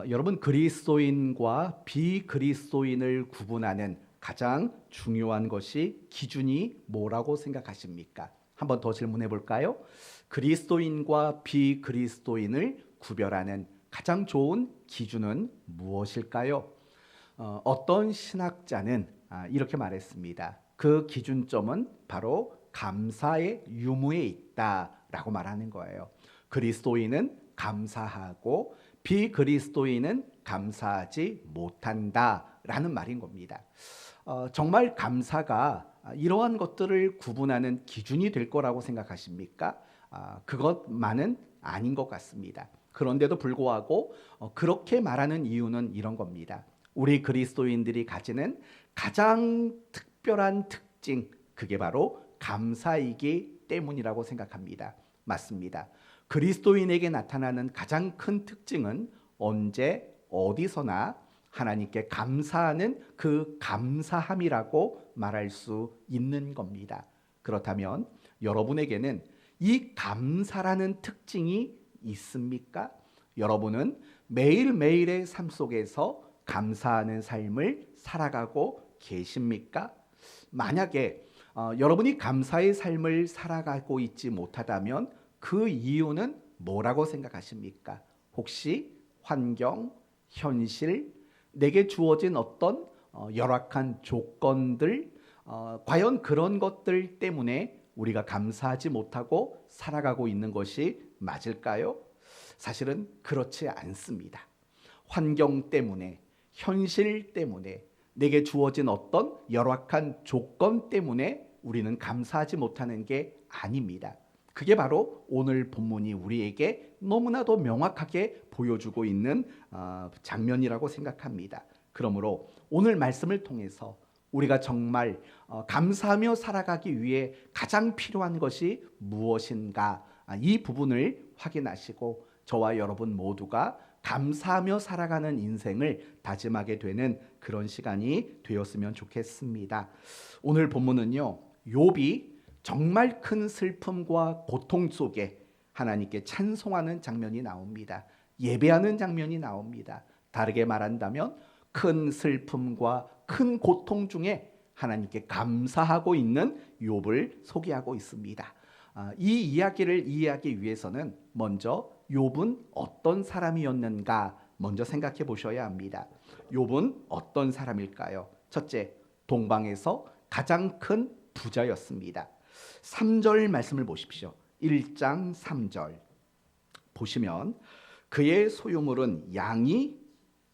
여러분 그리스도인과 비그리스도인을 구분하는 가장 중요한 것이 기준이 뭐라고 생각하십니까? 한번 더 질문해 볼까요? 그리스도인과 비그리스도인을 구별하는 가장 좋은 기준은 무엇일까요? 어떤 신학자는 이렇게 말했습니다. 그 기준점은 바로 감사의 유무에 있다라고 말하는 거예요. 그리스도인은 감사하고 비그리스도인은 감사하지 못한다라는 말인 겁니다. 정말 감사가 이러한 것들을 구분하는 기준이 될 거라고 생각하십니까? 그것만은 아닌 것 같습니다. 그런데도 불구하고 그렇게 말하는 이유는 이런 겁니다. 우리 그리스도인들이 가지는 가장 특별한 특징, 그게 바로 감사이기 때문이라고 생각합니다. 맞습니다. 그리스도인에게 나타나는 가장 큰 특징은 언제 어디서나 하나님께 감사하는 그 감사함이라고 말할 수 있는 겁니다. 그렇다면 여러분에게는 이 감사라는 특징이 있습니까? 여러분은 매일매일의 삶 속에서 감사하는 삶을 살아가고 계십니까? 만약에 여러분이 감사의 삶을 살아가고 있지 못하다면 그 이유는 뭐라고 생각하십니까? 혹시 환경, 현실, 내게 주어진 어떤 열악한 조건들, 과연 그런 것들 때문에 우리가 감사하지 못하고 살아가고 있는 것이 맞을까요? 사실은 그렇지 않습니다. 환경 때문에, 현실 때문에, 내게 주어진 어떤 열악한 조건 때문에 우리는 감사하지 못하는 게 아닙니다. 그게 바로 오늘 본문이 우리에게 너무나도 명확하게 보여주고 있는 장면이라고 생각합니다. 그러므로 오늘 말씀을 통해서 우리가 정말 감사하며 살아가기 위해 가장 필요한 것이 무엇인가, 이 부분을 확인하시고 저와 여러분 모두가 감사하며 살아가는 인생을 다짐하게 되는 그런 시간이 되었으면 좋겠습니다. 오늘 본문은요, 욥이 정말 큰 슬픔과 고통 속에 하나님께 찬송하는 장면이 나옵니다. 예배하는 장면이 나옵니다. 다르게 말한다면 큰 슬픔과 큰 고통 중에 하나님께 감사하고 있는 욥을 소개하고 있습니다. 이 이야기를 이해하기 위해서는 먼저 욥은 어떤 사람이었는가 먼저 생각해 보셔야 합니다. 욥은 어떤 사람일까요? 첫째, 동방에서 가장 큰 부자였습니다. 3절 말씀을 보십시오. 1장 3절 보시면 그의 소유물은 양이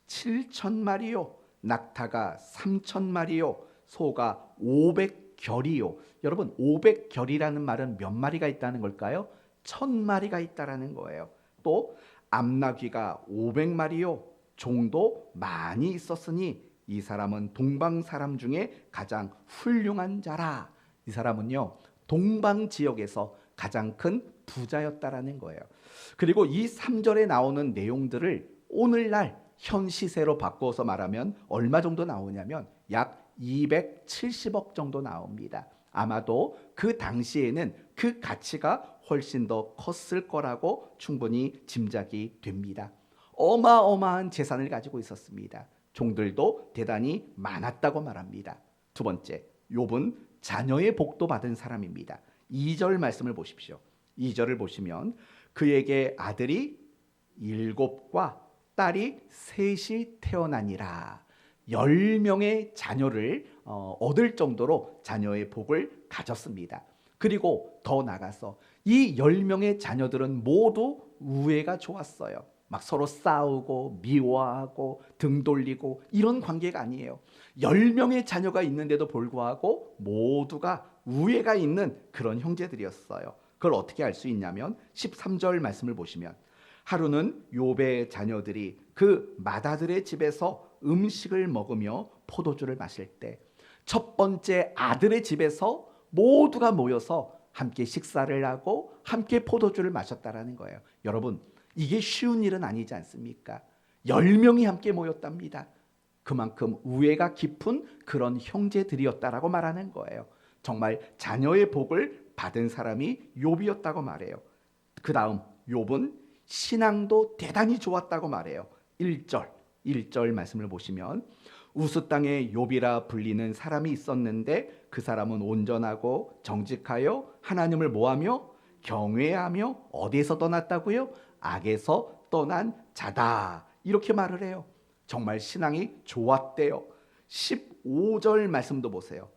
7,000마리요, 낙타가 3,000마리요, 소가 500결이요. 여러분 500결이라는 말은 몇 마리가 있다는 걸까요? 1,000마리가 있다라는 거예요. 또 암나귀가 500마리요, 종도 많이 있었으니 이 사람은 동방 사람 중에 가장 훌륭한 자라. 이 사람은요 동방 지역에서 가장 큰 부자였다라는 거예요. 그리고 이 3절에 나오는 내용들을 오늘날 현 시세로 바꿔서 말하면 얼마 정도 나오냐면 약 270억 정도 나옵니다. 아마도 그 당시에는 그 가치가 훨씬 더 컸을 거라고 충분히 짐작이 됩니다. 어마어마한 재산을 가지고 있었습니다. 종들도 대단히 많았다고 말합니다. 두 번째, 욥은 자녀의 복도 받은 사람입니다. 2절 말씀을 보십시오. 2절을 보시면 그에게 아들이 7과 딸이 3이 태어나니라. 10명의 자녀를 얻을 정도로 자녀의 복을 가졌습니다. 그리고 더 나가서 이 10명의 자녀들은 모두 우애가 좋았어요. 막 서로 싸우고 미워하고 등 돌리고 이런 관계가 아니에요. 10명의 자녀가 있는데도 불구하고 모두가 우애가 있는 그런 형제들이었어요. 그걸 어떻게 알 수 있냐면 13절 말씀을 보시면 하루는 욥의 자녀들이 그 맏아들의 집에서 음식을 먹으며 포도주를 마실 때 첫 번째 아들의 집에서 모두가 모여서 함께 식사를 하고 함께 포도주를 마셨다라는 거예요. 여러분 이게 쉬운 일은 아니지 않습니까? 10명이 함께 모였답니다. 그만큼 우애가 깊은 그런 형제들이었다라고 말하는 거예요. 정말 자녀의 복을 받은 사람이 욥이었다고 말해요. 그 다음 욥은 신앙도 대단히 좋았다고 말해요. 1절 말씀을 보시면 우스 땅에 욥이라 불리는 사람이 있었는데 그 사람은 온전하고 정직하여 하나님을 뭐하며 경외하며 어디에서 떠났다고요? 악에서 떠난 자다. 이렇게 말을 해요. 정말 신앙이 좋았대요. 15절 말씀도 보세요.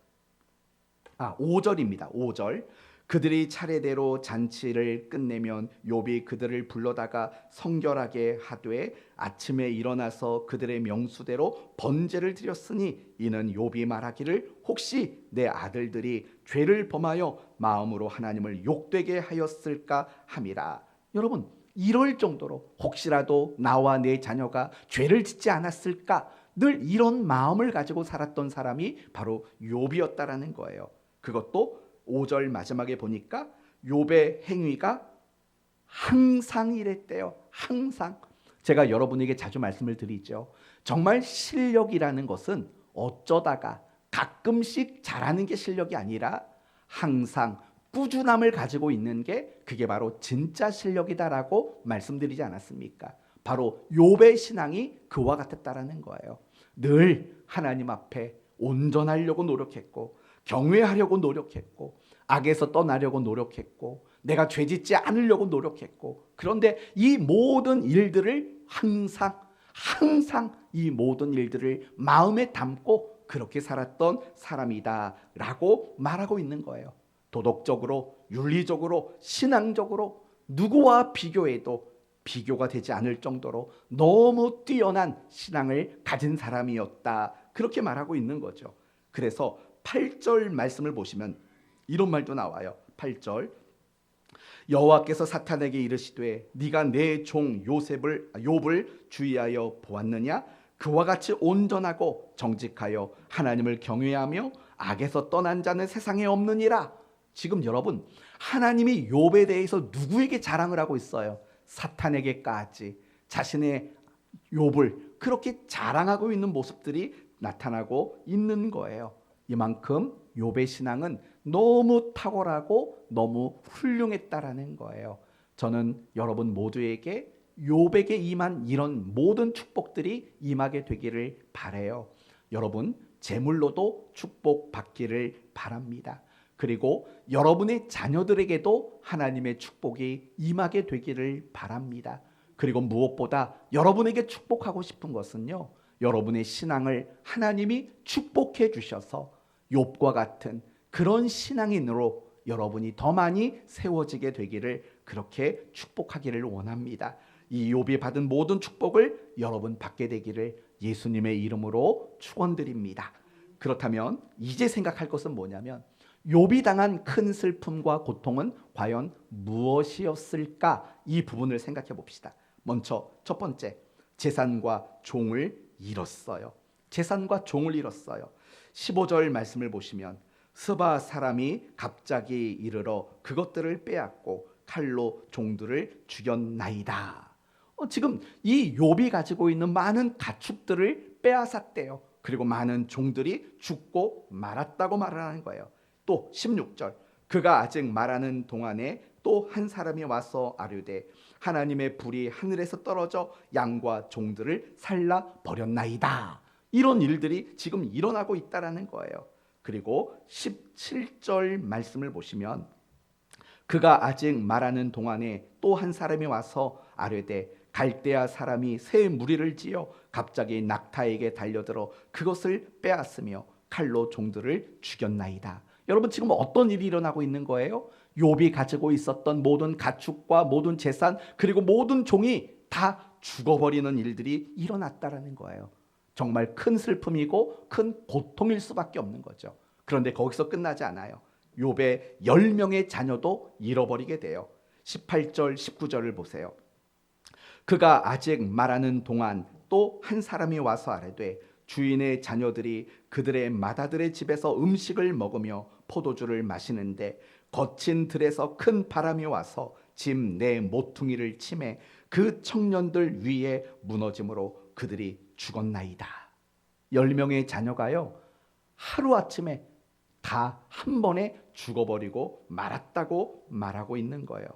5절입니다. 5절. 그들이 차례대로 잔치를 끝내면 욥이 그들을 불러다가 성결하게 하되 아침에 일어나서 그들의 명수대로 번제를 드렸으니 이는 욥이 말하기를 혹시 내 아들들이 죄를 범하여 마음으로 하나님을 욕되게 하였을까 함이라. 여러분, 이럴 정도로 혹시라도 나와 내 자녀가 죄를 짓지 않았을까 늘 이런 마음을 가지고 살았던 사람이 바로 욥이었다라는 거예요. 그것도 5절 마지막에 보니까 욥의 행위가 항상 이랬대요. 항상. 제가 여러분에게 자주 말씀을 드리죠. 정말 실력이라는 것은 어쩌다가 가끔씩 잘하는 게 실력이 아니라 항상 꾸준함을 가지고 있는 게 그게 바로 진짜 실력이다라고 말씀드리지 않았습니까? 바로 욥의 신앙이 그와 같았다라는 거예요. 늘 하나님 앞에 온전하려고 노력했고 경외하려고 노력했고 악에서 떠나려고 노력했고 내가 죄짓지 않으려고 노력했고 그런데 이 모든 일들을 항상 이 모든 일들을 마음에 담고 그렇게 살았던 사람이다라고 말하고 있는 거예요. 도덕적으로, 윤리적으로, 신앙적으로 누구와 비교해도 비교가 되지 않을 정도로 너무 뛰어난 신앙을 가진 사람이었다. 그렇게 말하고 있는 거죠. 그래서 8절 말씀을 보시면 이런 말도 나와요. 8절. 여호와께서 사탄에게 이르시되 네가 내 종 욥을 주의하여 보았느냐? 그와 같이 온전하고 정직하여 하나님을 경외하며 악에서 떠난 자는 세상에 없느니라. 지금 여러분, 하나님이 욥에 대해서 누구에게 자랑을 하고 있어요? 사탄에게까지 자신의 욥을 그렇게 자랑하고 있는 모습들이 나타나고 있는 거예요. 이만큼 욥의 신앙은 너무 탁월하고 너무 훌륭했다라는 거예요. 저는 여러분 모두에게 욥에게 임한 이런 모든 축복들이 임하게 되기를 바라요. 여러분 재물로도 축복받기를 바랍니다. 그리고 여러분의 자녀들에게도 하나님의 축복이 임하게 되기를 바랍니다. 그리고 무엇보다 여러분에게 축복하고 싶은 것은요, 여러분의 신앙을 하나님이 축복해 주셔서 욥과 같은 그런 신앙인으로 여러분이 더 많이 세워지게 되기를 그렇게 축복하기를 원합니다. 이 욥이 받은 모든 축복을 여러분 받게 되기를 예수님의 이름으로 축원드립니다. 그렇다면 이제 생각할 것은 뭐냐면 욥이 당한 큰 슬픔과 고통은 과연 무엇이었을까? 이 부분을 생각해 봅시다. 먼저 첫 번째, 재산과 종을 잃었어요. 재산과 종을 잃었어요. 15절 말씀을 보시면 스바 사람이 갑자기 이르러 그것들을 빼앗고 칼로 종들을 죽였나이다. 지금 이 욥이 가지고 있는 많은 가축들을 빼앗았대요. 그리고 많은 종들이 죽고 말았다고 말하는 거예요. 또 16절, 그가 아직 말하는 동안에 또 한 사람이 와서 아뢰되 하나님의 불이 하늘에서 떨어져 양과 종들을 살라 버렸나이다. 이런 일들이 지금 일어나고 있다라는 거예요. 그리고 17절 말씀을 보시면 그가 아직 말하는 동안에 또 한 사람이 와서 아뢰되 갈대아 사람이 새 무리를 지어 갑자기 낙타에게 달려들어 그것을 빼앗으며 칼로 종들을 죽였나이다. 여러분 지금 어떤 일이 일어나고 있는 거예요? 욥이 가지고 있었던 모든 가축과 모든 재산 그리고 모든 종이 다 죽어버리는 일들이 일어났다라는 거예요. 정말 큰 슬픔이고 큰 고통일 수밖에 없는 거죠. 그런데 거기서 끝나지 않아요. 욥의 10명의 자녀도 잃어버리게 돼요. 18절 19절을 보세요. 그가 아직 말하는 동안 또 한 사람이 와서 아뢰되 주인의 자녀들이 그들의 맏아들의 집에서 음식을 먹으며 포도주를 마시는데 거친 들에서 큰 바람이 와서 집 내 모퉁이를 치매 그 청년들 위에 무너짐으로 그들이 죽었나이다. 10명의 자녀가요 하루아침에 다 한 번에 죽어버리고 말았다고 말하고 있는 거예요.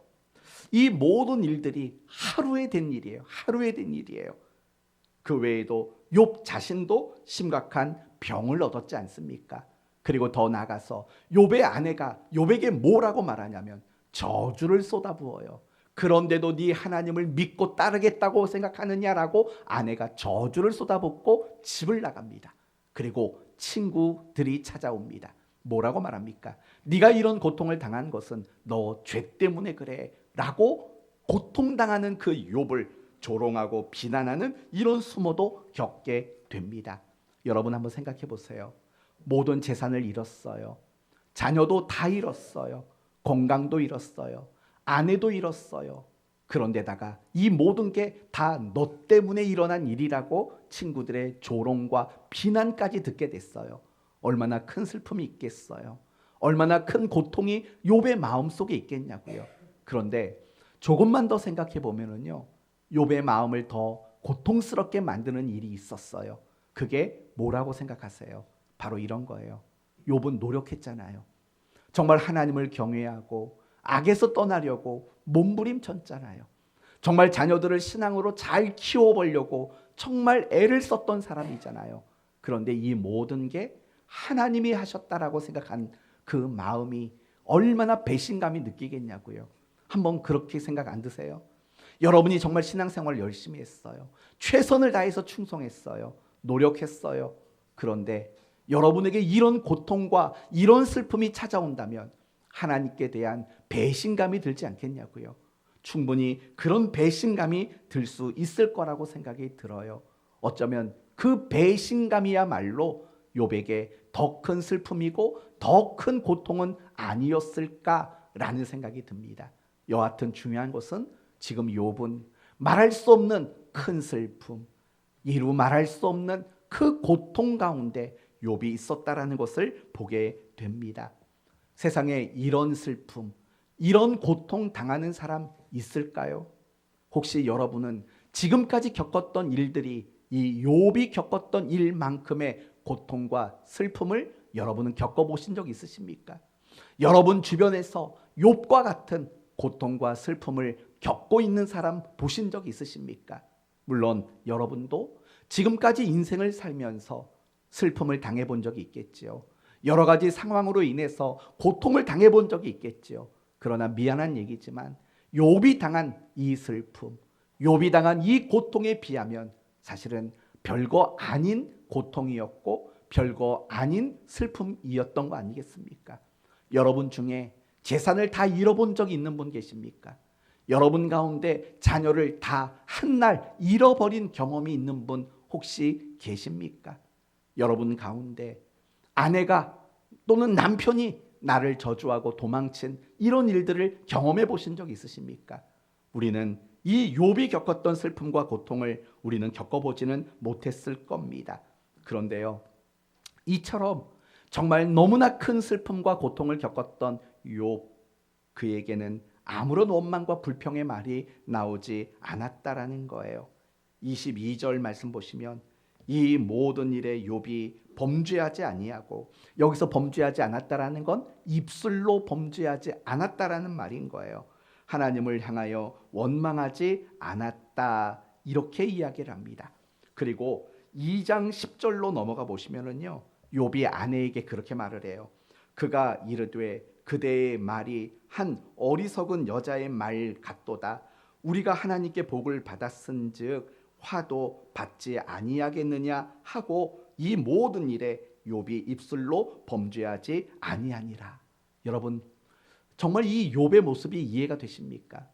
이 모든 일들이 하루에 된 일이에요. 하루에 된 일이에요. 그 외에도 욥 자신도 심각한 병을 얻었지 않습니까? 그리고 더 나아가서 욥의 아내가 욥에게 뭐라고 말하냐면 저주를 쏟아부어요. 그런데도 네 하나님을 믿고 따르겠다고 생각하느냐라고 아내가 저주를 쏟아붓고 집을 나갑니다. 그리고 친구들이 찾아옵니다. 뭐라고 말합니까? 네가 이런 고통을 당한 것은 너 죄 때문에 그래 라고 고통당하는 그 욥을 조롱하고 비난하는 이런 수모도 겪게 됩니다. 여러분 한번 생각해 보세요. 모든 재산을 잃었어요. 자녀도 다 잃었어요. 건강도 잃었어요. 아내도 잃었어요. 그런데다가 이 모든 게 다 너 때문에 일어난 일이라고 친구들의 조롱과 비난까지 듣게 됐어요. 얼마나 큰 슬픔이 있겠어요. 얼마나 큰 고통이 욥의 마음속에 있겠냐고요. 그런데 조금만 더 생각해 보면은요, 욥의 마음을 더 고통스럽게 만드는 일이 있었어요. 그게 뭐라고 생각하세요? 바로 이런 거예요. 욥은 노력했잖아요. 정말 하나님을 경외하고 악에서 떠나려고 몸부림쳤잖아요. 정말 자녀들을 신앙으로 잘 키워보려고 정말 애를 썼던 사람이잖아요. 그런데 이 모든 게 하나님이 하셨다라고 생각한 그 마음이 얼마나 배신감이 느끼겠냐고요. 한번 그렇게 생각 안 드세요? 여러분이 정말 신앙생활을 열심히 했어요. 최선을 다해서 충성했어요. 노력했어요. 그런데 여러분에게 이런 고통과 이런 슬픔이 찾아온다면 하나님께 대한 배신감이 들지 않겠냐고요. 충분히 그런 배신감이 들 수 있을 거라고 생각이 들어요. 어쩌면 그 배신감이야말로 욥에게 더 큰 슬픔이고 더 큰 고통은 아니었을까라는 생각이 듭니다. 여하튼 중요한 것은 지금 욥은 말할 수 없는 큰 슬픔, 이루 말할 수 없는 그 고통 가운데 욥이 있었다라는 것을 보게 됩니다. 세상에 이런 슬픔, 이런 고통 당하는 사람 있을까요? 혹시 여러분은 지금까지 겪었던 일들이 이 욥이 겪었던 일만큼의 고통과 슬픔을 여러분은 겪어보신 적 있으십니까? 여러분 주변에서 욥과 같은 고통과 슬픔을 겪고 있는 사람 보신 적 있으십니까? 물론 여러분도 지금까지 인생을 살면서 슬픔을 당해본 적이 있겠지요. 여러 가지 상황으로 인해서 고통을 당해본 적이 있겠지요. 그러나 미안한 얘기지만 욥이 당한 이 슬픔, 욥이 당한 이 고통에 비하면 사실은 별거 아닌 고통이었고 별거 아닌 슬픔이었던 거 아니겠습니까? 여러분 중에 재산을 다 잃어본 적이 있는 분 계십니까? 여러분 가운데 자녀를 다 한날 잃어버린 경험이 있는 분 혹시 계십니까? 여러분 가운데 아내가 또는 남편이 나를 저주하고 도망친 이런 일들을 경험해 보신 적 있으십니까? 우리는 이 욥이 겪었던 슬픔과 고통을 우리는 겪어보지는 못했을 겁니다. 그런데요, 이처럼 정말 너무나 큰 슬픔과 고통을 겪었던 욥, 그에게는 아무런 원망과 불평의 말이 나오지 않았다라는 거예요. 22절 말씀 보시면 이 모든 일에 욥이 범죄하지 아니하고, 여기서 범죄하지 않았다라는 건 입술로 범죄하지 않았다라는 말인 거예요. 하나님을 향하여 원망하지 않았다, 이렇게 이야기를 합니다. 그리고 2장 10절로 넘어가 보시면은요, 욥이 아내에게 그렇게 말을 해요. 그가 이르되 그대의 말이 한 어리석은 여자의 말 같도다. 우리가 하나님께 복을 받았은즉 화도 받지 아니하겠느냐 하고 이 모든 일에 욥이 입술로 범죄하지 아니하니라. 여러분, 정말 이 욥의 모습이 이해가 되십니까?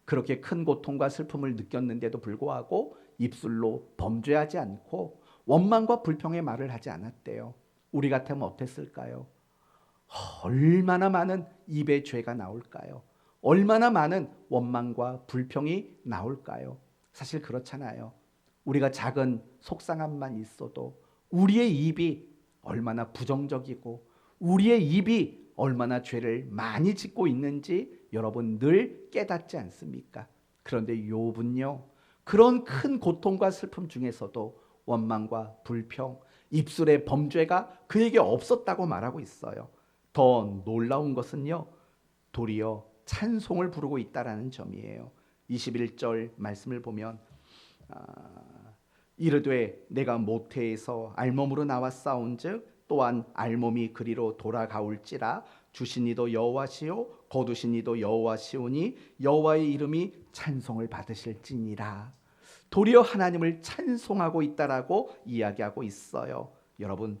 그렇게 큰 고통과 슬픔을 느꼈는데도 불구하고 입술로 범죄하지 않고 원망과 불평의 말을 하지 않았대요. 우리 같으면 어땠을까요? 얼마나 많은 입의 죄가 나올까요? 얼마나 많은 원망과 불평이 나올까요? 사실 그렇잖아요. 우리가 작은 속상함만 있어도 우리의 입이 얼마나 부정적이고 우리의 입이 얼마나 죄를 많이 짓고 있는지 여러분 늘 깨닫지 않습니까? 그런데 욥은요, 그런 큰 고통과 슬픔 중에서도 원망과 불평, 입술의 범죄가 그에게 없었다고 말하고 있어요. 더 놀라운 것은요, 도리어 찬송을 부르고 있다라는 점이에요. 21절 말씀을 보면 이르되 내가 모태에서 알몸으로 나왔사온즉 또한 알몸이 그리로 돌아가올지라 주신 이도 여호와시요 거두신 이도 여호와시오니 여호와의 이름이 찬송을 받으실지니라. 도리어 하나님을 찬송하고 있다라고 이야기하고 있어요. 여러분,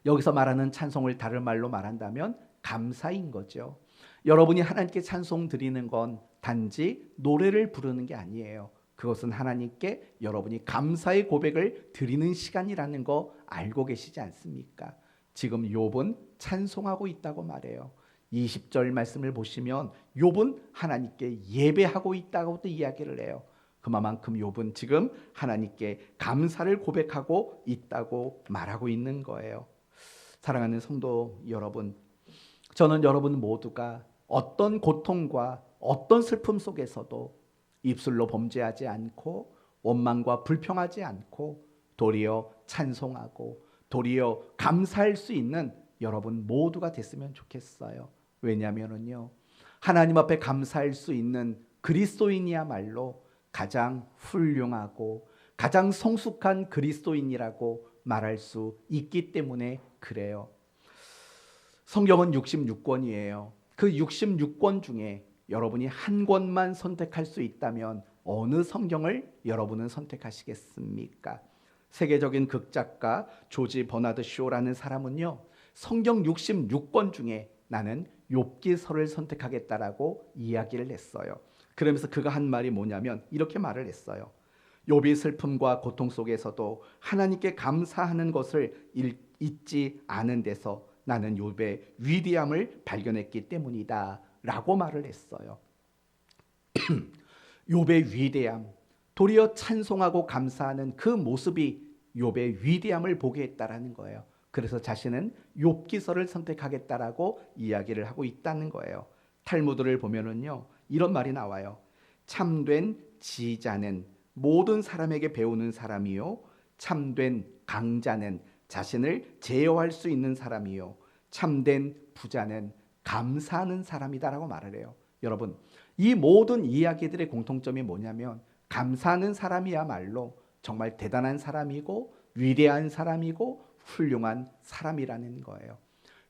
여기서 말하는 찬송을 다른 말로 말한다면 감사인 거죠. 여러분이 하나님께 찬송 드리는 건 단지 노래를 부르는 게 아니에요. 그것은 하나님께 여러분이 감사의 고백을 드리는 시간이라는 거 알고 계시지 않습니까? 지금 욥은 찬송하고 있다고 말해요. 20절 말씀을 보시면 욥은 하나님께 예배하고 있다고도 이야기를 해요. 그만큼 욥은 지금 하나님께 감사를 고백하고 있다고 말하고 있는 거예요. 사랑하는 성도 여러분, 저는 여러분 모두가 어떤 고통과 어떤 슬픔 속에서도 입술로 범죄하지 않고 원망과 불평하지 않고 도리어 찬송하고 도리어 감사할 수 있는 여러분 모두가 됐으면 좋겠어요. 왜냐하면요, 하나님 앞에 감사할 수 있는 그리스도인이야말로 가장 훌륭하고 가장 성숙한 그리스도인이라고 말할 수 있기 때문에 그래요. 성경은 66권이에요. 그 66권 중에 여러분이 한 권만 선택할 수 있다면 어느 성경을 여러분은 선택하시겠습니까? 세계적인 극작가 조지 버나드 쇼라는 사람은요, 성경 66권 중에 나는 욥기서를 선택하겠다라고 이야기를 했어요. 그러면서 그가 한 말이 뭐냐면 이렇게 말을 했어요. 욥이 슬픔과 고통 속에서도 하나님께 감사하는 것을 잊지 않은 데서 나는 욥의 위대함을 발견했기 때문이다 라고 말을 했어요. 욥의 위대함, 도리어 찬송하고 감사하는 그 모습이 욥의 위대함을 보게 했다라는 거예요. 그래서 자신은 욥기서를 선택하겠다라고 이야기를 하고 있다는 거예요. 탈무드를 보면은요, 이런 말이 나와요. 참된 지자는 모든 사람에게 배우는 사람이요, 참된 강자는 자신을 제어할 수 있는 사람이요, 참된 부자는 감사하는 사람이다라고 말을 해요. 여러분, 이 모든 이야기들의 공통점이 뭐냐면 감사하는 사람이야말로 정말 대단한 사람이고 위대한 사람이고 훌륭한 사람이라는 거예요.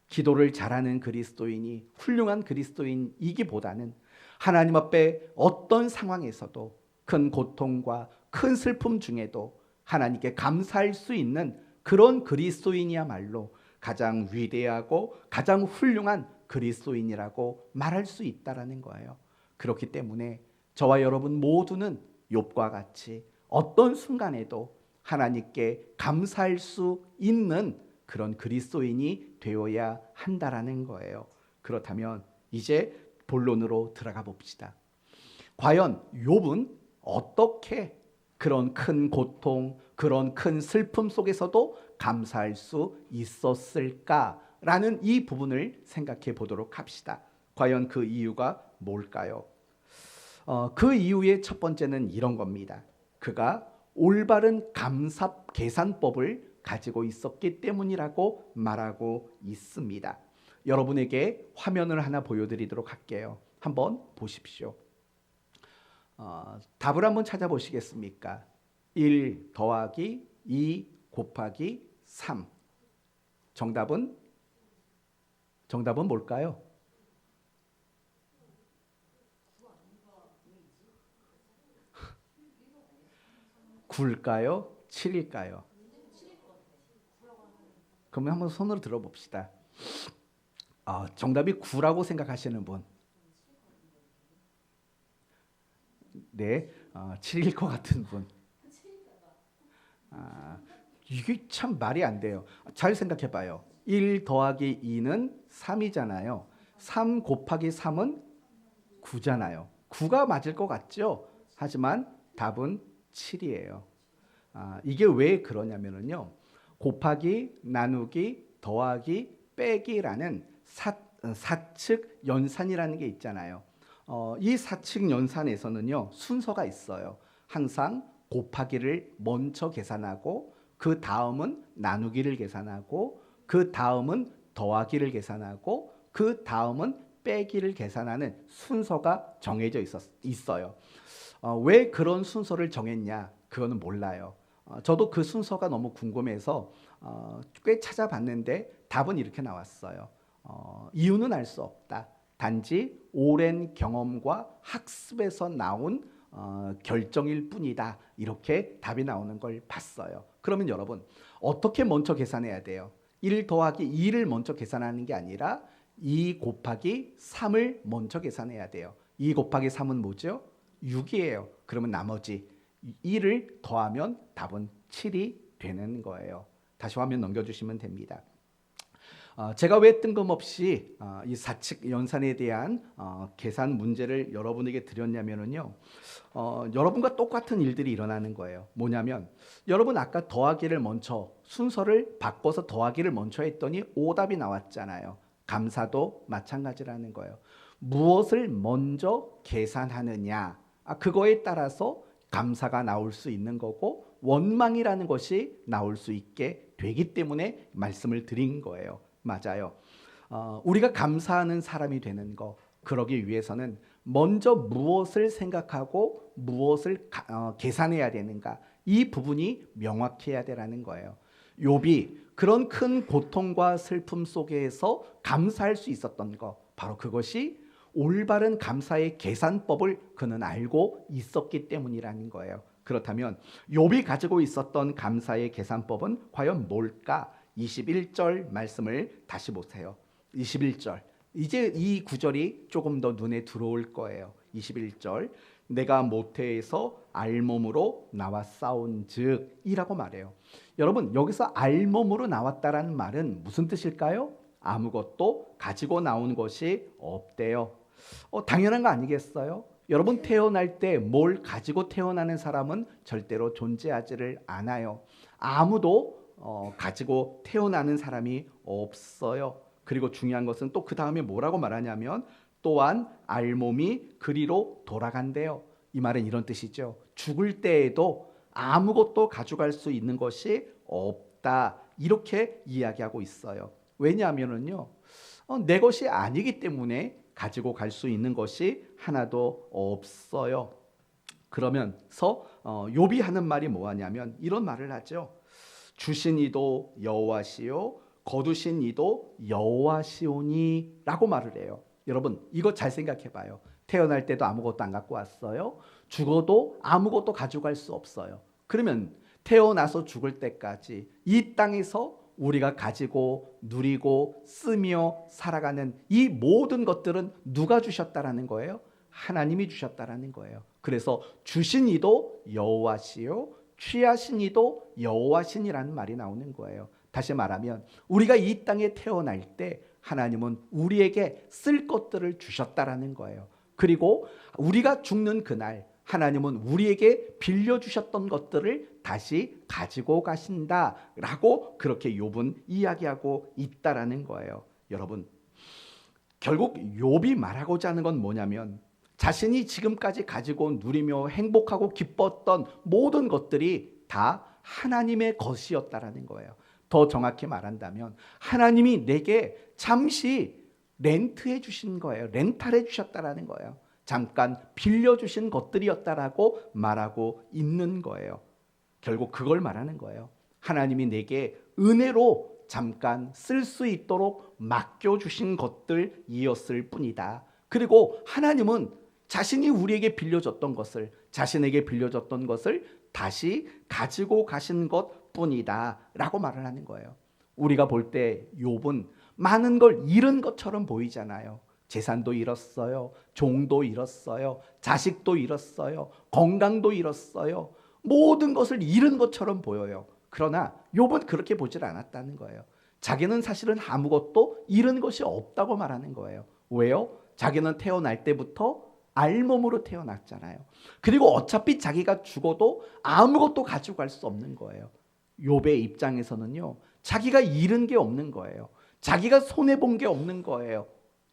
기도를 잘하는 그리스도인이 훌륭한 그리스도인이기보다는 하나님 앞에 어떤 상황에서도 큰 고통과 큰 슬픔 중에도 하나님께 감사할 수 있는 그런 그리스도인이야말로 가장 위대하고 가장 훌륭한 그리스도인이라고 말할 수 있다라는 거예요. 그렇기 때문에 저와 여러분 모두는 욥과 같이 어떤 순간에도 하나님께 감사할 수 있는 그런 그리스도인이 되어야 한다라는 거예요. 그렇다면 이제 본론으로 들어가 봅시다. 과연 욥은 어떻게 그런 큰 고통, 그런 큰 슬픔 속에서도 감사할 수 있었을까라는 이 부분을 생각해 보도록 합시다. 과연 그 이유가 뭘까요? 그 이유의 첫 번째는 이런 겁니다. 그가 올바른 감사 계산법을 가지고 있었기 때문이라고 말하고 있습니다. 여러분에게 화면을 하나 보여드리도록 할게요. 한번 보십시오. 답을 한번 찾아보시겠습니까? 1 더하기 2 곱하기 3. 정답은 뭘까요? 9일까요? 7일까요? 그러면 한번 손으로 들어봅시다. 정답이 9라고 생각하시는 분. 네, 7일 것 같은 분. 이게 참 말이 안 돼요. 잘 생각해 봐요. 1 더하기 2는 3이잖아요. 3 곱하기 3은 9잖아요. 9가 맞을 것 같죠? 하지만 답은 7이에요. 이게 왜 그러냐면요. 곱하기, 나누기, 더하기, 빼기라는 사측 연산이라는 게 있잖아요. 이 사측 연산에서는요, 순서가 있어요. 항상 곱하기를 먼저 계산하고 그 다음은 나누기를 계산하고 그 다음은 더하기를 계산하고 그 다음은 빼기를 계산하는 순서가 정해져 있어요. 왜 그런 순서를 정했냐? 그거는 몰라요. 저도 그 순서가 너무 궁금해서 꽤 찾아봤는데 답은 이렇게 나왔어요. 이유는 알 수 없다. 단지 오랜 경험과 학습에서 나온 결정일 뿐이다. 이렇게 답이 나오는 걸 봤어요. 그러면 여러분 어떻게 먼저 계산해야 돼요? 1 더하기 2를 먼저 계산하는 게 아니라 2 곱하기 3을 먼저 계산해야 돼요. 2 곱하기 3은 뭐죠? 6이에요. 그러면 나머지 1을 더하면 답은 7이 되는 거예요. 다시 화면 넘겨주시면 됩니다. 제가 왜 뜬금없이 이 사칙 연산에 대한 계산 문제를 여러분에게 드렸냐면요. 여러분과 똑같은 일들이 일어나는 거예요. 뭐냐면 여러분 아까 더하기를 먼저 순서를 바꿔서 더하기를 먼저 했더니 오답이 나왔잖아요. 감사도 마찬가지라는 거예요. 무엇을 먼저 계산하느냐, 그거에 따라서 감사가 나올 수 있는 거고 원망이라는 것이 나올 수 있게 되기 때문에 말씀을 드린 거예요. 맞아요. 우리가 감사하는 사람이 되는 거, 그러기 위해서는 먼저 무엇을 생각하고 무엇을 계산해야 되는가, 이 부분이 명확해야 되라는 거예요. 욥이 그런 큰 고통과 슬픔 속에서 감사할 수 있었던 거, 바로 그것이 올바른 감사의 계산법을 그는 알고 있었기 때문이라는 거예요. 그렇다면 욥이 가지고 있었던 감사의 계산법은 과연 뭘까? 21절 말씀을 다시 보세요. 21절. 이제 이 구절이 조금 더 눈에 들어올 거예요. 21절. 내가 모태에서 알몸으로 나왔사온즉 이라고 말해요. 여러분 여기서 알몸으로 나왔다라는 말은 무슨 뜻일까요? 아무것도 가지고 나온 것이 없대요. 당연한 거 아니겠어요? 여러분 태어날 때 뭘 가지고 태어나는 사람은 절대로 존재하지를 않아요. 아무도 가지고 태어나는 사람이 없어요. 그리고 중요한 것은 또 그 다음에 뭐라고 말하냐면 또한 알몸이 그리로 돌아간대요. 이 말은 이런 뜻이죠. 죽을 때에도 아무것도 가져갈 수 있는 것이 없다. 이렇게 이야기하고 있어요. 왜냐하면요, 내 것이 아니기 때문에 가지고 갈 수 있는 것이 하나도 없어요. 그러면서 욥이 하는 말이 뭐하냐면 이런 말을 하죠. 주신 이도 여호와시요 거두신 이도 여호와시오니 라고 말을 해요. 여러분 이거 잘 생각해 봐요. 태어날 때도 아무것도 안 갖고 왔어요. 죽어도 아무것도 가져갈 수 없어요. 그러면 태어나서 죽을 때까지 이 땅에서 우리가 가지고 누리고 쓰며 살아가는 이 모든 것들은 누가 주셨다라는 거예요? 하나님이 주셨다라는 거예요. 그래서 주신 이도 여호와시요 취하신 이도 여호와시니라는 말이 나오는 거예요. 다시 말하면 우리가 이 땅에 태어날 때 하나님은 우리에게 쓸 것들을 주셨다라는 거예요. 그리고 우리가 죽는 그날 하나님은 우리에게 빌려주셨던 것들을 다시 가지고 가신다라고 그렇게 욥은 이야기하고 있다라는 거예요. 여러분 결국 욥이 말하고자 하는 건 뭐냐면 자신이 지금까지 가지고 누리며 행복하고 기뻤던 모든 것들이 다 하나님의 것이었다라는 거예요. 더 정확히 말한다면 하나님이 내게 잠시 렌트해 주신 거예요. 렌탈해 주셨다라는 거예요. 잠깐 빌려주신 것들이었다라고 말하고 있는 거예요. 결국 그걸 말하는 거예요. 하나님이 내게 은혜로 잠깐 쓸 수 있도록 맡겨주신 것들이었을 뿐이다. 그리고 하나님은 자신이 우리에게 빌려줬던 것을, 자신에게 빌려줬던 것을 다시 가지고 가신 것뿐이다 라고 말을 하는 거예요. 우리가 볼 때 욥은 많은 걸 잃은 것처럼 보이잖아요. 재산도 잃었어요. 종도 잃었어요. 자식도 잃었어요. 건강도 잃었어요. 모든 것을 잃은 것처럼 보여요. 그러나 욥은 그렇게 보질 않았다는 거예요. 자기는 사실은 아무것도 잃은 것이 없다고 말하는 거예요. 왜요? 자기는 태어날 때부터 알몸으로 태어났잖아요. 그리고 어차피 자기가 죽어도 아무것도 가지고 갈 수 없는 거예요. 욥의 입장에서는요, 자기가 잃은 게 없는 거예요. 자기가 손해본 게 없는 거예요.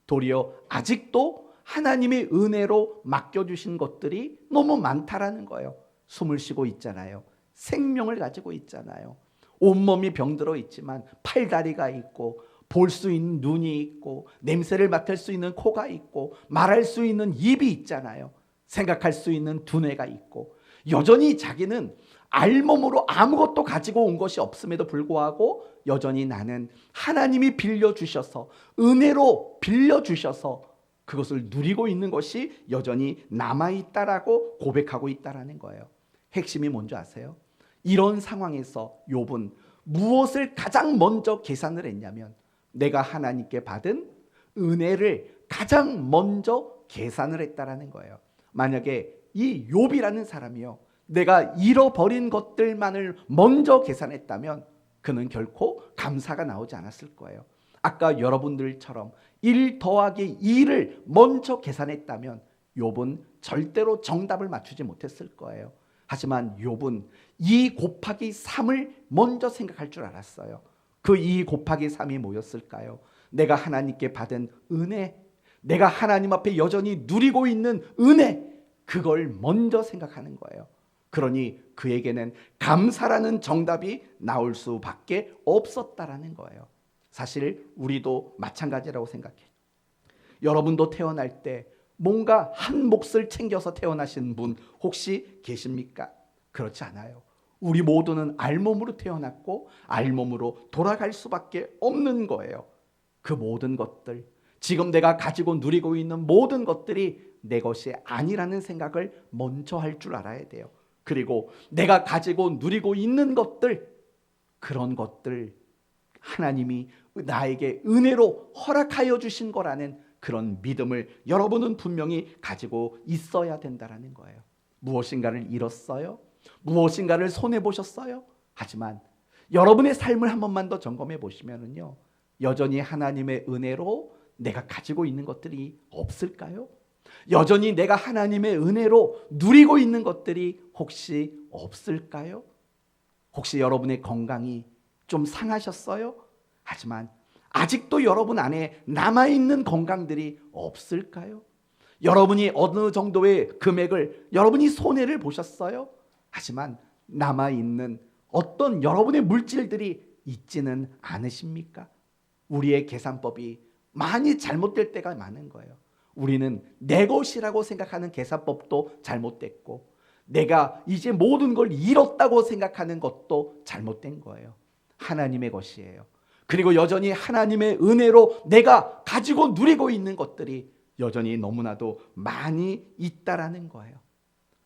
도리어 아직도 하나님의 은혜로 맡겨주신 것들이 너무 많다라는 거예요. 숨을 쉬고 있잖아요. 생명을 가지고 있잖아요. 온몸이 병들어 있지만 팔다리가 있고 볼 수 있는 눈이 있고 냄새를 맡을 수 있는 코가 있고 말할 수 있는 입이 있잖아요. 생각할 수 있는 두뇌가 있고 여전히 자기는 알몸으로 아무것도 가지고 온 것이 없음에도 불구하고 여전히 나는 하나님이 빌려주셔서, 은혜로 빌려주셔서 그것을 누리고 있는 것이 여전히 남아있다라고 고백하고 있다라는 거예요. 핵심이 뭔지 아세요? 이런 상황에서 욥은 무엇을 가장 먼저 계산을 했냐면, 내가 하나님께 받은 은혜를 가장 먼저 계산을 했다라는 거예요. 만약에 이 욥이라는 사람이요, 내가 잃어버린 것들만을 먼저 계산했다면 그는 결코 감사가 나오지 않았을 거예요. 아까 여러분들처럼 1 더하기 2를 먼저 계산했다면 욥은 절대로 정답을 맞추지 못했을 거예요. 하지만 욥은 2 곱하기 3을 먼저 생각할 줄 알았어요. 그 2 곱하기 3이 뭐였을까요? 내가 하나님께 받은 은혜, 내가 하나님 앞에 여전히 누리고 있는 은혜, 그걸 먼저 생각하는 거예요. 그러니 그에게는 감사라는 정답이 나올 수밖에 없었다라는 거예요. 사실 우리도 마찬가지라고 생각해요. 여러분도 태어날 때 뭔가 한 몫을 챙겨서 태어나신 분 혹시 계십니까? 그렇지 않아요. 우리 모두는 알몸으로 태어났고 알몸으로 돌아갈 수밖에 없는 거예요. 그 모든 것들, 지금 내가 가지고 누리고 있는 모든 것들이 내 것이 아니라는 생각을 먼저 할 줄 알아야 돼요. 그리고 내가 가지고 누리고 있는 것들, 그런 것들 하나님이 나에게 은혜로 허락하여 주신 거라는 그런 믿음을 여러분은 분명히 가지고 있어야 된다는 거예요. 무엇인가를 잃었어요? 무엇인가를 손해보셨어요? 하지만 여러분의 삶을 한 번만 더 점검해 보시면요, 여전히 하나님의 은혜로 내가 가지고 있는 것들이 없을까요? 여전히 내가 하나님의 은혜로 누리고 있는 것들이 혹시 없을까요? 혹시 여러분의 건강이 좀 상하셨어요? 하지만 아직도 여러분 안에 남아있는 건강들이 없을까요? 여러분이 어느 정도의 금액을 여러분이 손해를 보셨어요? 하지만 남아있는 어떤 여러분의 물질들이 있지는 않으십니까? 우리의 계산법이 많이 잘못될 때가 많은 거예요. 우리는 내 것이라고 생각하는 계산법도 잘못됐고, 내가 이제 모든 걸 잃었다고 생각하는 것도 잘못된 거예요. 하나님의 것이에요. 그리고 여전히 하나님의 은혜로 내가 가지고 누리고 있는 것들이 여전히 너무나도 많이 있다라는 거예요.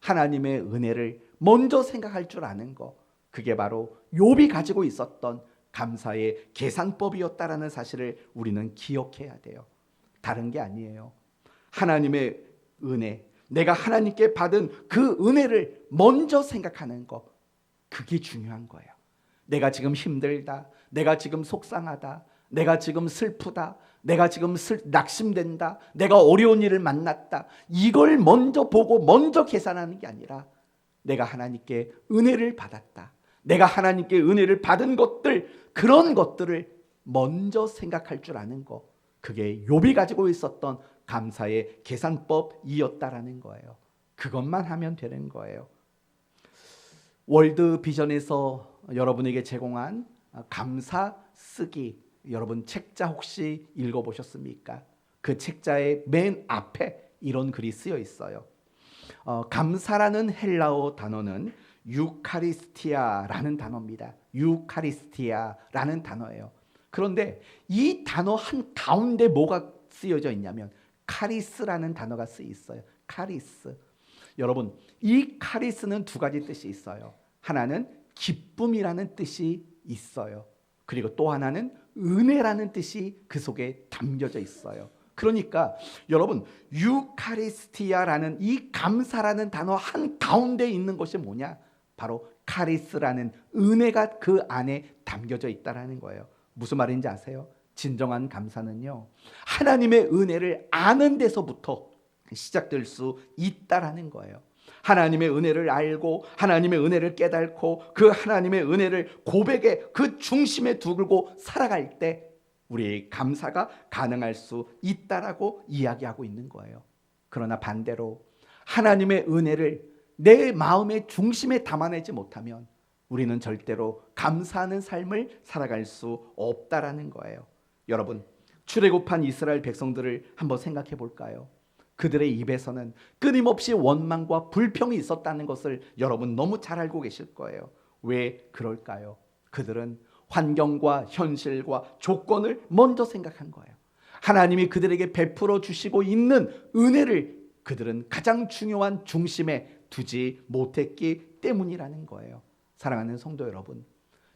하나님의 은혜를 먼저 생각할 줄 아는 거, 그게 바로 욥이 가지고 있었던 감사의 계산법이었다라는 사실을 우리는 기억해야 돼요. 다른 게 아니에요. 하나님의 은혜, 내가 하나님께 받은 그 은혜를 먼저 생각하는 거, 그게 중요한 거예요. 내가 지금 힘들다, 내가 지금 속상하다, 내가 지금 슬프다, 내가 지금 낙심된다, 내가 어려운 일을 만났다, 이걸 먼저 보고 먼저 계산하는 게 아니라 내가 하나님께 은혜를 받았다, 내가 하나님께 은혜를 받은 것들, 그런 것들을 먼저 생각할 줄 아는 거, 그게 욥이 가지고 있었던 감사의 계산법이었다라는 거예요. 그것만 하면 되는 거예요. 월드 비전에서 여러분에게 제공한 감사 쓰기, 여러분 책자 혹시 읽어보셨습니까? 그 책자의 맨 앞에 이런 글이 쓰여 있어요. 감사라는 헬라어 단어는 유카리스티아라는 단어입니다. 유카리스티아라는 단어예요. 그런데 이 단어 한 가운데 뭐가 쓰여져 있냐면 카리스라는 단어가 쓰여 있어요. 카리스. 여러분, 이 카리스는 두 가지 뜻이 있어요. 하나는 기쁨이라는 뜻이 있어요. 그리고 또 하나는 은혜라는 뜻이 그 속에 담겨져 있어요. 그러니까 여러분, 유카리스티아라는 이 감사라는 단어 한 가운데 있는 것이 뭐냐? 바로 카리스라는 은혜가 그 안에 담겨져 있다라는 거예요. 무슨 말인지 아세요? 진정한 감사는요, 하나님의 은혜를 아는 데서부터 시작될 수 있다라는 거예요. 하나님의 은혜를 알고 하나님의 은혜를 깨닫고 그 하나님의 은혜를 고백의 그 중심에 두고 살아갈 때 우리의 감사가 가능할 수 있다라고 이야기하고 있는 거예요. 그러나 반대로 하나님의 은혜를 내 마음의 중심에 담아내지 못하면 우리는 절대로 감사하는 삶을 살아갈 수 없다라는 거예요. 여러분, 출애굽한 이스라엘 백성들을 한번 생각해 볼까요? 그들의 입에서는 끊임없이 원망과 불평이 있었다는 것을 여러분 너무 잘 알고 계실 거예요. 왜 그럴까요? 그들은 환경과 현실과 조건을 먼저 생각한 거예요. 하나님이 그들에게 베풀어 주시고 있는 은혜를 그들은 가장 중요한 중심에 두지 못했기 때문이라는 거예요. 사랑하는 성도 여러분,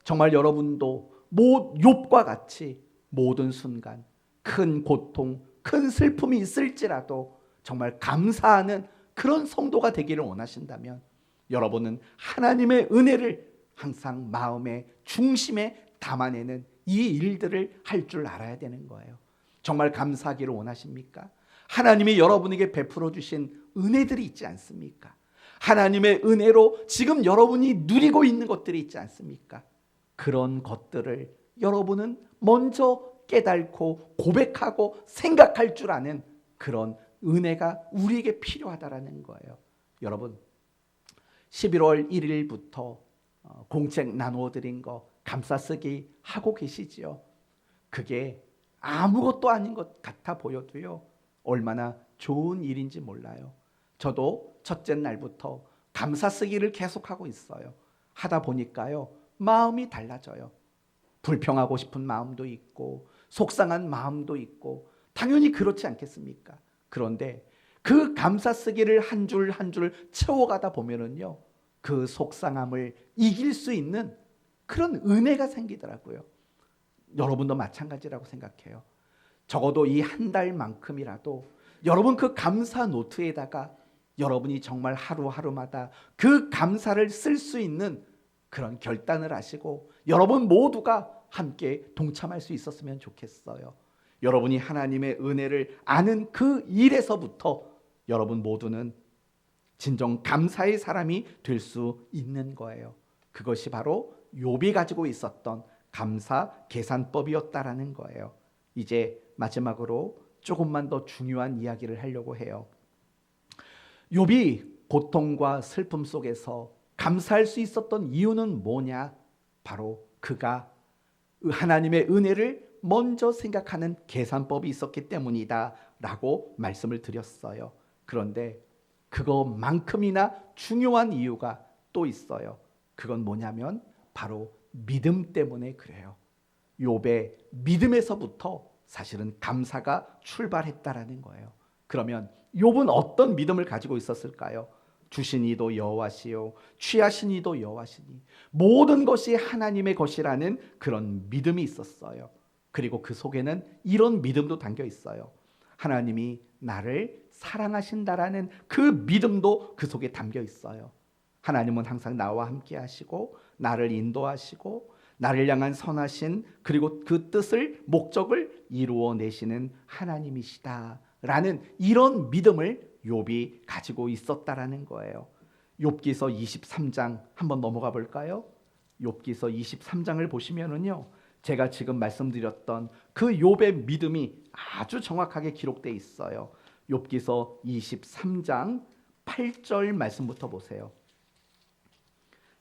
정말 여러분도 욥과 같이 모든 순간 큰 고통, 큰 슬픔이 있을지라도 정말 감사하는 그런 성도가 되기를 원하신다면 여러분은 하나님의 은혜를 항상 마음의 중심에 담아내는 이 일들을 할 줄 알아야 되는 거예요. 정말 감사하기를 원하십니까? 하나님이 여러분에게 베풀어 주신 은혜들이 있지 않습니까? 하나님의 은혜로 지금 여러분이 누리고 있는 것들이 있지 않습니까? 그런 것들을 여러분은 먼저 깨닫고 고백하고 생각할 줄 아는 그런 은혜가 우리에게 필요하다라는 거예요. 여러분, 11월 1일부터 공책 나누어 드린 거 감싸쓰기 하고 계시지요? 그게 아무것도 아닌 것 같아 보여도요, 얼마나 좋은 일인지 몰라요. 저도 첫째 날부터 감사쓰기를 계속하고 있어요. 하다 보니까요, 마음이 달라져요. 불평하고 싶은 마음도 있고 속상한 마음도 있고 당연히 그렇지 않겠습니까? 그런데 그 감사쓰기를 한 줄 한 줄 채워가다 보면은요, 그 속상함을 이길 수 있는 그런 은혜가 생기더라고요. 여러분도 마찬가지라고 생각해요. 적어도 이 한 달만큼이라도 여러분 그 감사 노트에다가 여러분이 정말 하루하루마다 그 감사를 쓸 수 있는 그런 결단을 하시고 여러분 모두가 함께 동참할 수 있었으면 좋겠어요. 여러분이 하나님의 은혜를 아는 그 일에서부터 여러분 모두는 진정 감사의 사람이 될 수 있는 거예요. 그것이 바로 욥이 가지고 있었던 감사 계산법이었다라는 거예요. 이제 마지막으로 조금만 더 중요한 이야기를 하려고 해요. 욥이 고통과 슬픔 속에서 감사할 수 있었던 이유는 뭐냐? 바로 그가 하나님의 은혜를 먼저 생각하는 계산법이 있었기 때문이다 라고 말씀을 드렸어요. 그런데 그것만큼이나 중요한 이유가 또 있어요. 그건 뭐냐면 바로 믿음 때문에 그래요. 욥의 믿음에서부터 사실은 감사가 출발했다라는 거예요. 그러면 욥은 어떤 믿음을 가지고 있었을까요? 주신 이도 여호와시요 취하신 이도 여호와시니 모든 것이 하나님의 것이라는 그런 믿음이 있었어요. 그리고 그 속에는 이런 믿음도 담겨 있어요. 하나님이 나를 사랑하신다라는 그 믿음도 그 속에 담겨 있어요. 하나님은 항상 나와 함께 하시고 나를 인도하시고 나를 향한 선하신 그리고 그 뜻을 목적을 이루어내시는 하나님이시다라는 이런 믿음을 욥이 가지고 있었다라는 거예요. 욥기서 23장 한번 넘어가 볼까요? 욥기서 23장을 보시면은요, 제가 지금 말씀드렸던 그 욥의 믿음이 아주 정확하게 기록되어 있어요. 욥기서 23장 8절 말씀부터 보세요.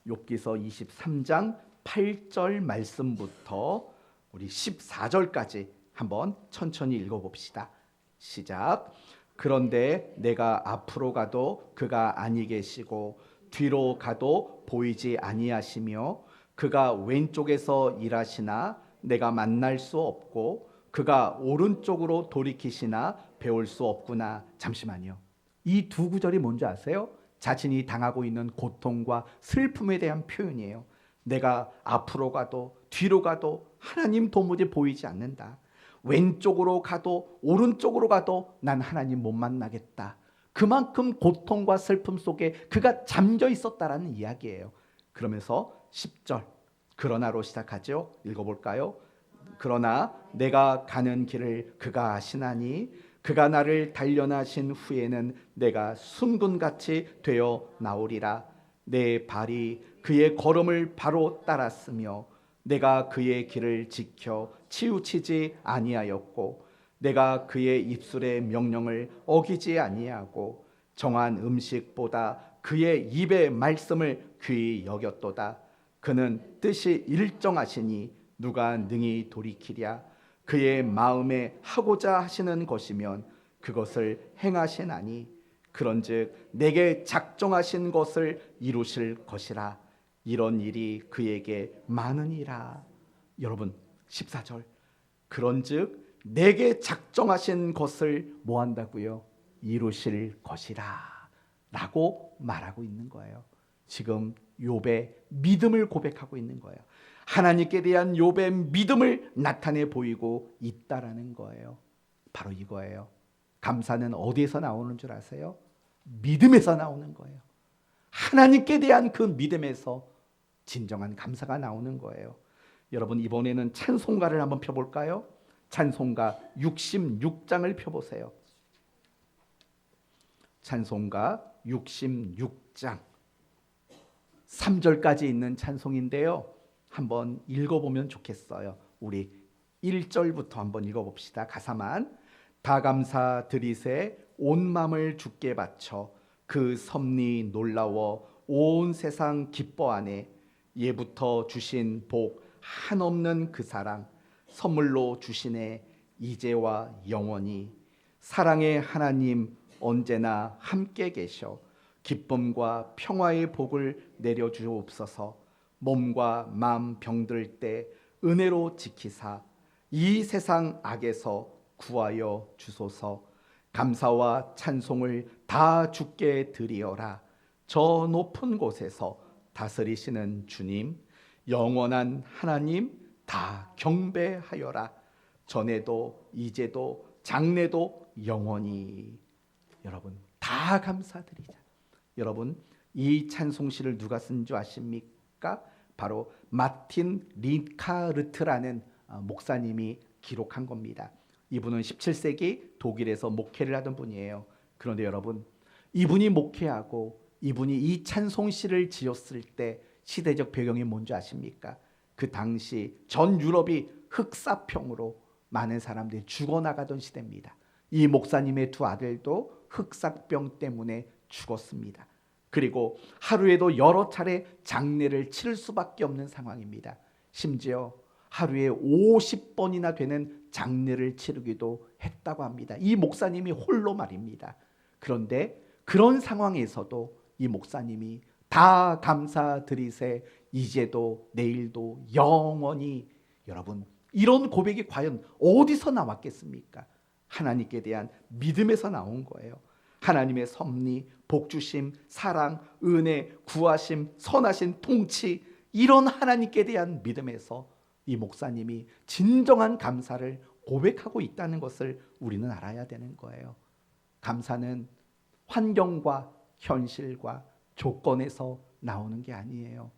욥기서 23장 8절 말씀부터 우리 14절까지 한번 천천히 읽어봅시다. 시작. 그런데 내가 앞으로 가도 그가 아니 계시고 뒤로 가도 보이지 아니하시며 그가 왼쪽에서 일하시나 내가 만날 수 없고 그가 오른쪽으로 돌이키시나 배울 수 없구나. 잠시만요. 이 두 구절이 뭔지 아세요? 자신이 당하고 있는 고통과 슬픔에 대한 표현이에요. 내가 앞으로 가도 뒤로 가도 하나님 도무지 보이지 않는다. 왼쪽으로 가도 오른쪽으로 가도 난 하나님 못 만나겠다. 그만큼 고통과 슬픔 속에 그가 잠겨 있었다라는 이야기예요. 그러면서 10절 그러나로 시작하죠. 읽어볼까요? 그러나 내가 가는 길을 그가 아시나니 그가 나를 단련하신 후에는 내가 순금같이 되어 나오리라. 내 발이 그의 걸음을 바로 따랐으며 내가 그의 길을 지켜 치우치지 아니하였고 내가 그의 입술의 명령을 어기지 아니하고 정한 음식보다 그의 입의 말씀을 귀히 여겼도다. 그는 뜻이 일정하시니 누가 능히 돌이키랴. 그의 마음에 하고자 하시는 것이면 그것을 행하시나니 그런즉 내게 작정하신 것을 이루실 것이라. 이런 일이 그에게 많으니라. 여러분 14절, 그런즉 내게 작정하신 것을 뭐 한다고요? 이루실 것이라 라고 말하고 있는 거예요. 지금 욥의 믿음을 고백하고 있는 거예요. 하나님께 대한 욥의 믿음을 나타내 보이고 있다라는 거예요. 바로 이거예요. 감사는 어디에서 나오는 줄 아세요? 믿음에서 나오는 거예요. 하나님께 대한 그 믿음에서 진정한 감사가 나오는 거예요. 여러분 이번에는 찬송가를 한번 펴볼까요? 찬송가 66장을 펴보세요. 찬송가 66장 3절까지 있는 찬송인데요. 한번 읽어보면 좋겠어요. 우리 1절부터 한번 읽어봅시다. 가사만. 다 감사 드리세 온 맘을 주께 바쳐 그 섭리 놀라워 온 세상 기뻐하네. 예부터 주신 복 한없는 그 사랑 선물로 주시네. 이제와 영원히 사랑의 하나님 언제나 함께 계셔 기쁨과 평화의 복을 내려주옵소서. 몸과 마음 병들 때 은혜로 지키사 이 세상 악에서 구하여 주소서. 감사와 찬송을 다 주께 드리어라. 저 높은 곳에서 다스리시는 주님 영원한 하나님 다 경배하여라. 전에도 이제도 장래도 영원히. 여러분 다 감사드리자. 여러분 이 찬송시를 누가 쓴 줄 아십니까? 바로 마틴 리카르트라는 목사님이 기록한 겁니다. 이분은 17세기 독일에서 목회를 하던 분이에요. 그런데 여러분 이분이 목회하고 이분이 이 찬송시를 지었을 때 시대적 배경이 뭔지 아십니까? 그 당시 전 유럽이 흑사병으로 많은 사람들이 죽어나가던 시대입니다. 이 목사님의 두 아들도 흑사병 때문에 죽었습니다. 그리고 하루에도 여러 차례 장례를 치를 수밖에 없는 상황입니다. 심지어 하루에 50번이나 되는 장례를 치르기도 했다고 합니다. 이 목사님이 홀로 말입니다. 그런데 그런 상황에서도 이 목사님이 다 감사드리세 이제도 내일도 영원히. 여러분 이런 고백이 과연 어디서 나왔겠습니까? 하나님께 대한 믿음에서 나온 거예요. 하나님의 섭리, 복주심, 사랑, 은혜, 구하심, 선하신 통치, 이런 하나님께 대한 믿음에서 이 목사님이 진정한 감사를 고백하고 있다는 것을 우리는 알아야 되는 거예요. 감사는 환경과 현실과 조건에서 나오는 게 아니에요.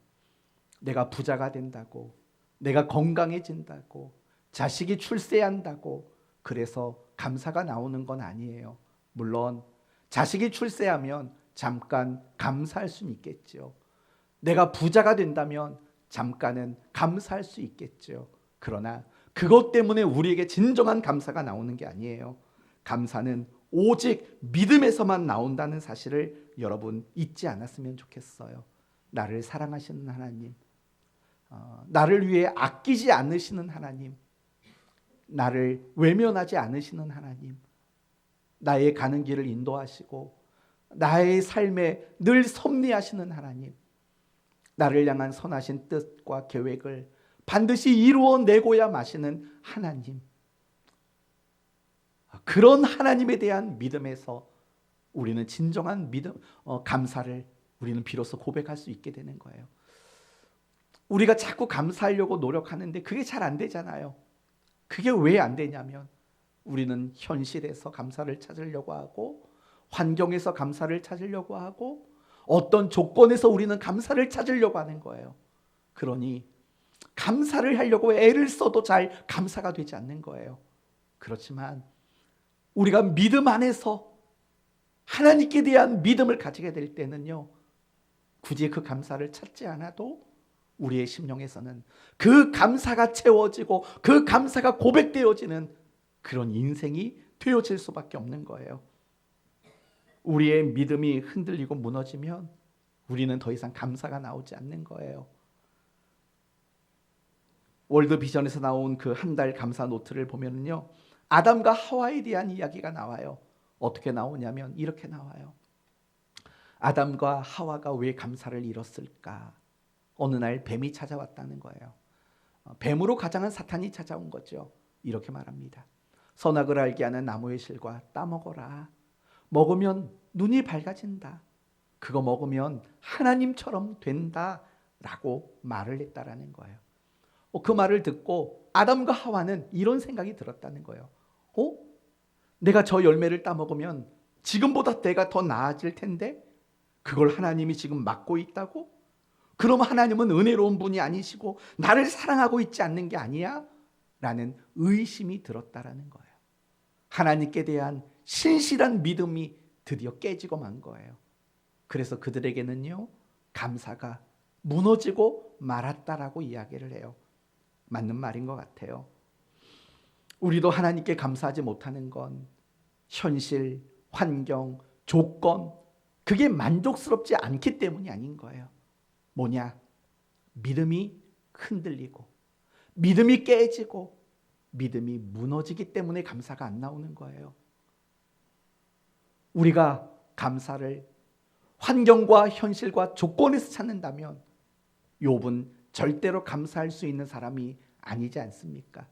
내가 부자가 된다고, 내가 건강해진다고, 자식이 출세한다고 그래서 감사가 나오는 건 아니에요. 물론 자식이 출세하면 잠깐 감사할 수는 있겠죠. 내가 부자가 된다면 잠깐은 감사할 수 있겠죠. 그러나 그것 때문에 우리에게 진정한 감사가 나오는 게 아니에요. 감사는 오직 믿음에서만 나온다는 사실을 여러분 잊지 않았으면 좋겠어요. 나를 사랑하시는 하나님, 나를 위해 아끼지 않으시는 하나님, 나를 외면하지 않으시는 하나님, 나의 가는 길을 인도하시고 나의 삶에 늘 섭리하시는 하나님, 나를 향한 선하신 뜻과 계획을 반드시 이루어내고야 마시는 하나님, 그런 하나님에 대한 믿음에서 우리는 진정한 믿음, 감사를 우리는 비로소 고백할 수 있게 되는 거예요. 우리가 자꾸 감사하려고 노력하는데 그게 잘 안 되잖아요. 그게 왜 안 되냐면 우리는 현실에서 감사를 찾으려고 하고 환경에서 감사를 찾으려고 하고 어떤 조건에서 우리는 감사를 찾으려고 하는 거예요. 그러니 감사를 하려고 애를 써도 잘 감사가 되지 않는 거예요. 그렇지만 우리가 믿음 안에서 하나님께 대한 믿음을 가지게 될 때는요, 굳이 그 감사를 찾지 않아도 우리의 심령에서는 그 감사가 채워지고 그 감사가 고백되어지는 그런 인생이 되어질 수밖에 없는 거예요. 우리의 믿음이 흔들리고 무너지면 우리는 더 이상 감사가 나오지 않는 거예요. 월드비전에서 나온 그 한 달 감사 노트를 보면요, 아담과 하와에 대한 이야기가 나와요. 어떻게 나오냐면 이렇게 나와요. 아담과 하와가 왜 감사를 잃었을까? 어느 날 뱀이 찾아왔다는 거예요. 뱀으로 가장한 사탄이 찾아온 거죠. 이렇게 말합니다. 선악을 알게 하는 나무의 실과 따먹어라. 먹으면 눈이 밝아진다. 그거 먹으면 하나님처럼 된다. 라고 말을 했다라는 거예요. 그 말을 듣고 아담과 하와는 이런 생각이 들었다는 거예요. 내가 저 열매를 따먹으면 지금보다 내가 더 나아질 텐데 그걸 하나님이 지금 막고 있다고? 그럼 하나님은 은혜로운 분이 아니시고 나를 사랑하고 있지 않는 게 아니야? 라는 의심이 들었다라는 거예요. 하나님께 대한 신실한 믿음이 드디어 깨지고 만 거예요. 그래서 그들에게는요, 감사가 무너지고 말았다라고 이야기를 해요. 맞는 말인 것 같아요. 우리도 하나님께 감사하지 못하는 건 현실, 환경, 조건, 그게 만족스럽지 않기 때문이 아닌 거예요. 뭐냐? 믿음이 흔들리고 믿음이 깨지고 믿음이 무너지기 때문에 감사가 안 나오는 거예요. 우리가 감사를 환경과 현실과 조건에서 찾는다면 욥은 절대로 감사할 수 있는 사람이 아니지 않습니까?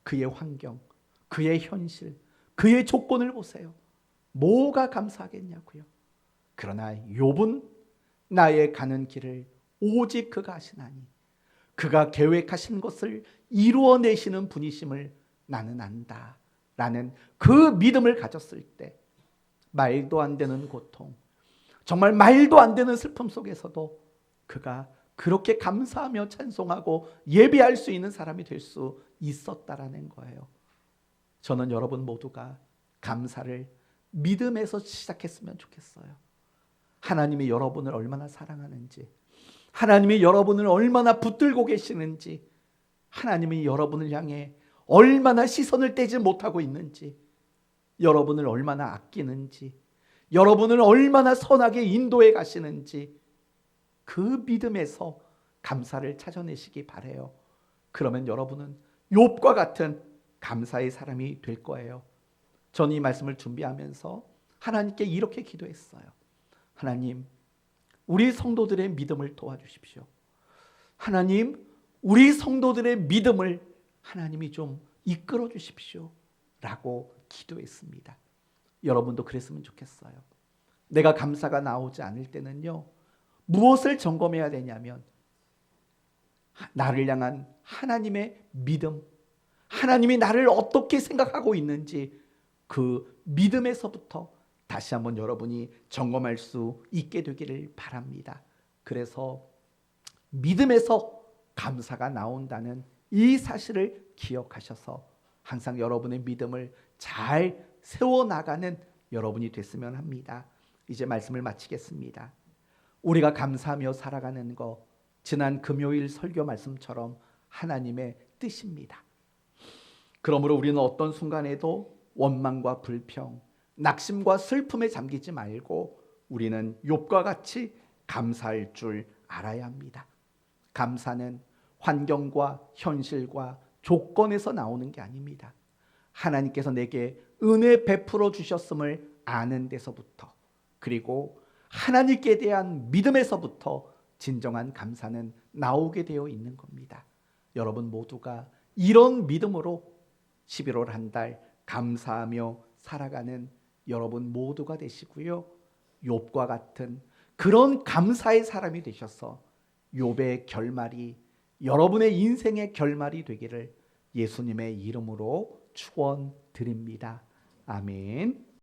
그의 환경, 그의 현실, 그의 조건을 보세요. 뭐가 감사하겠냐고요. 그러나 욥은 나의 가는 길을 오직 그가 아시나니 그가 계획하신 것을 이루어내시는 분이심을 나는 안다 라는 그 믿음을 가졌을 때 말도 안 되는 고통, 정말 말도 안 되는 슬픔 속에서도 그가 그렇게 감사하며 찬송하고 예배할 수 있는 사람이 될 수 있었다라는 거예요. 저는 여러분 모두가 감사를 믿음에서 시작했으면 좋겠어요. 하나님이 여러분을 얼마나 사랑하는지, 하나님이 여러분을 얼마나 붙들고 계시는지, 하나님이 여러분을 향해 얼마나 시선을 떼지 못하고 있는지, 여러분을 얼마나 아끼는지, 여러분을 얼마나 선하게 인도해 가시는지 그 믿음에서 감사를 찾아내시기 바라요. 그러면 여러분은 욥과 같은 감사의 사람이 될 거예요. 저는 이 말씀을 준비하면서 하나님께 이렇게 기도했어요. 하나님, 우리 성도들의 믿음을 도와주십시오. 하나님, 우리 성도들의 믿음을 하나님이 좀 이끌어 주십시오. 라고 기도했습니다. 여러분도 그랬으면 좋겠어요. 내가 감사가 나오지 않을 때는요, 무엇을 점검해야 되냐면 나를 향한 하나님의 믿음, 하나님이 나를 어떻게 생각하고 있는지 그 믿음에서부터 다시 한번 여러분이 점검할 수 있게 되기를 바랍니다. 그래서 믿음에서 감사가 나온다는 이 사실을 기억하셔서 항상 여러분의 믿음을 잘 세워나가는 여러분이 됐으면 합니다. 이제 말씀을 마치겠습니다. 우리가 감사하며 살아가는 거, 지난 금요일 설교 말씀처럼 하나님의 뜻입니다. 그러므로 우리는 어떤 순간에도 원망과 불평, 낙심과 슬픔에 잠기지 말고 우리는 욥과 같이 감사할 줄 알아야 합니다. 감사는 환경과 현실과 조건에서 나오는 게 아닙니다. 하나님께서 내게 은혜 베풀어 주셨음을 아는 데서부터, 그리고 하나님께 대한 믿음에서부터 진정한 감사는 나오게 되어 있는 겁니다. 여러분 모두가 이런 믿음으로 11월 한 달 감사하며 살아가는 여러분 모두가 되시고요. 욥과 같은 그런 감사의 사람이 되셔서 욥의 결말이 여러분의 인생의 결말이 되기를 예수님의 이름으로 축원드립니다. 아멘.